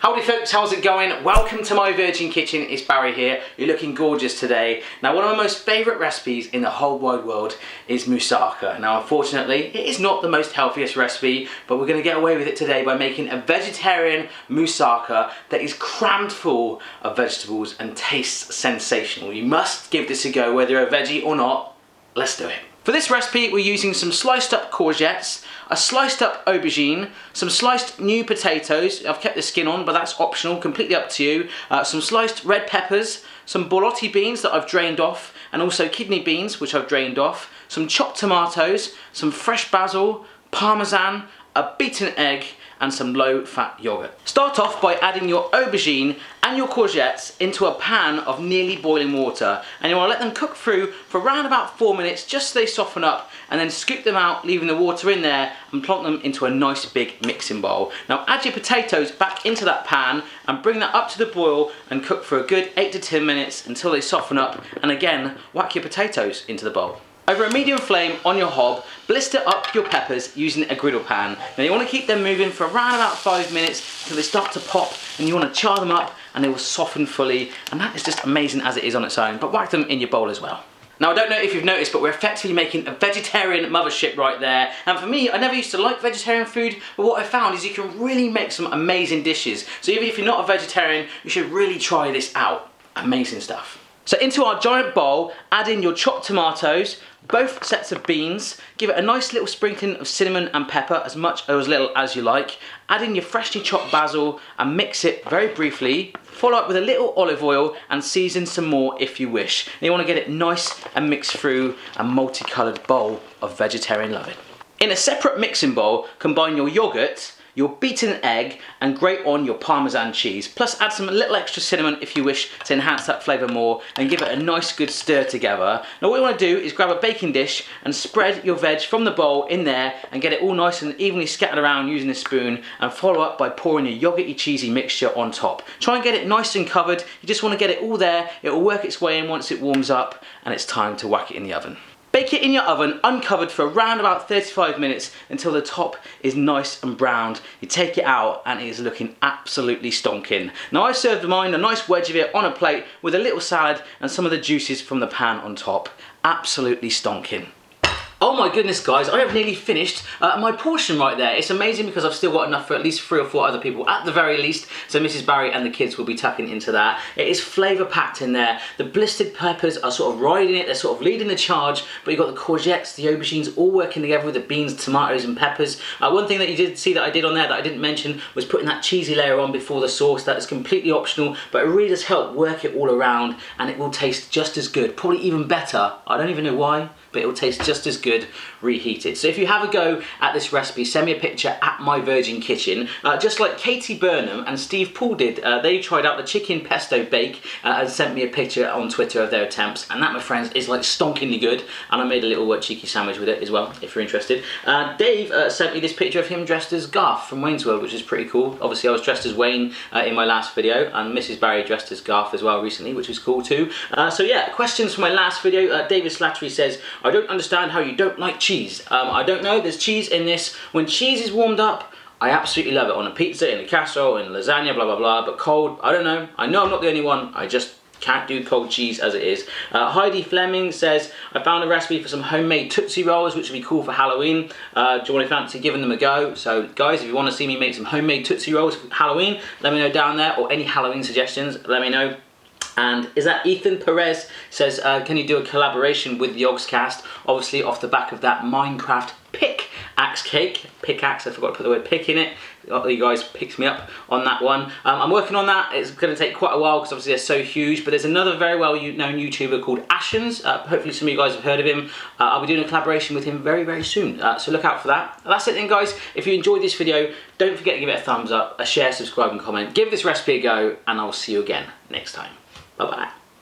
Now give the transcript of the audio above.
Howdy folks, how's it going? Welcome to my Virgin Kitchen, it's Barry here. You're looking gorgeous today. Now one of my most favourite recipes in the whole wide world is moussaka. Now unfortunately, it is not the most healthiest recipe, but we're going to get away with it today by making a vegetarian moussaka that is crammed full of vegetables and tastes sensational. You must give this a go whether you're a veggie or not. Let's do it. For this recipe, we're using some sliced up courgettes, a sliced up aubergine, some sliced new potatoes. I've kept the skin on, but that's optional, completely up to you. Some sliced red peppers, some borlotti beans that I've drained off, and also kidney beans, which I've drained off, some chopped tomatoes, some fresh basil, parmesan, a beaten egg, and some low-fat yogurt. Start off by adding your aubergine and your courgettes into a pan of nearly boiling water, and you want to let them cook through for around about 4 minutes just so they soften up, and then scoop them out, leaving the water in there, and plonk them into a nice big mixing bowl. Now add your potatoes back into that pan and bring that up to the boil and cook for a good 8 to 10 minutes until they soften up, and again whack your potatoes into the bowl. Over a medium flame on your hob, blister up your peppers using a griddle pan. Now you want to keep them moving for around about 5 minutes until they start to pop, and you want to char them up and they will soften fully, and that is just amazing as it is on its own, but whack them in your bowl as well. Now I don't know if you've noticed, but we're effectively making a vegetarian mothership right there, and for me, I never used to like vegetarian food, but what I found is you can really make some amazing dishes. So even if you're not a vegetarian, you should really try this out. Amazing stuff. So into our giant bowl, add in your chopped tomatoes, both sets of beans, give it a nice little sprinkling of cinnamon and pepper, as much or as little as you like. Add in your freshly chopped basil and mix it very briefly. Follow up with a little olive oil and season some more if you wish. And you want to get it nice and mixed through a multicoloured bowl of vegetarian loving. In a separate mixing bowl, combine your yogurt, your beaten egg, and grate on your Parmesan cheese. Plus add some little extra cinnamon if you wish to enhance that flavour more, and give it a nice good stir together. Now what you want to do is grab a baking dish and spread your veg from the bowl in there and get it all nice and evenly scattered around using a spoon, and follow up by pouring your yogurty cheesy mixture on top. Try and get it nice and covered. You just want to get it all there. It will work its way in once it warms up, and it's time to whack it in the oven. Bake it in your oven uncovered for around about 35 minutes until the top is nice and browned. You take it out and it is looking absolutely stonking. Now I served mine a nice wedge of it on a plate with a little salad and some of the juices from the pan on top. Absolutely stonking. Oh my goodness guys, I have nearly finished my portion right there. It's amazing because I've still got enough for at least 3 or 4 other people at the very least, so Mrs. Barry and the kids will be tucking into that. It is flavour packed in there. The blistered peppers are sort of riding it, they're sort of leading the charge, but you've got the courgettes, the aubergines all working together with the beans, tomatoes and peppers. One thing that you did see that I did on there that I didn't mention was putting that cheesy layer on before the sauce. That is completely optional, but it really does help work it all around, and it will taste just as good, probably even better. I don't even know why, but it will taste just as good reheated. So if you have a go at this recipe, send me a picture at my Virgin Kitchen. Just like Katie Burnham and Steve Paul did, they tried out the chicken pesto bake and sent me a picture on Twitter of their attempts, and that, my friends, is like stonkingly good, and I made a little cheeky sandwich with it as well, if you're interested. Dave sent me this picture of him dressed as Garth from Wayne's World, which is pretty cool. Obviously I was dressed as Wayne in my last video, and Mrs. Barry dressed as Garth as well recently, which was cool too. So yeah, questions from my last video. David Slattery says, I don't understand how you don't like cheese. I don't know, there's cheese in this. When cheese is warmed up, I absolutely love it. On a pizza, in a casserole, in lasagna, blah blah blah, but cold, I don't know. I know I'm not the only one, I just can't do cold cheese as it is. Heidi Fleming says, I found a recipe for some homemade Tootsie Rolls, which would be cool for Halloween. Do you want to fancy giving them a go? So guys, if you want to see me make some homemade Tootsie Rolls for Halloween, let me know down there, or any Halloween suggestions, let me know. And is that Ethan Perez says, can you do a collaboration with the Yogscast? Obviously off the back of that Minecraft pickaxe cake. Pickaxe, I forgot to put the word pick in it. You guys picked me up on that one. I'm working on that. It's going to take quite a while because obviously they're so huge, but there's another very well known YouTuber called Ashens. Hopefully some of you guys have heard of him. I'll be doing a collaboration with him very, very soon. So look out for that. That's it then guys. If you enjoyed this video, don't forget to give it a thumbs up, a share, subscribe and comment. Give this recipe a go, and I'll see you again next time. Bye bye.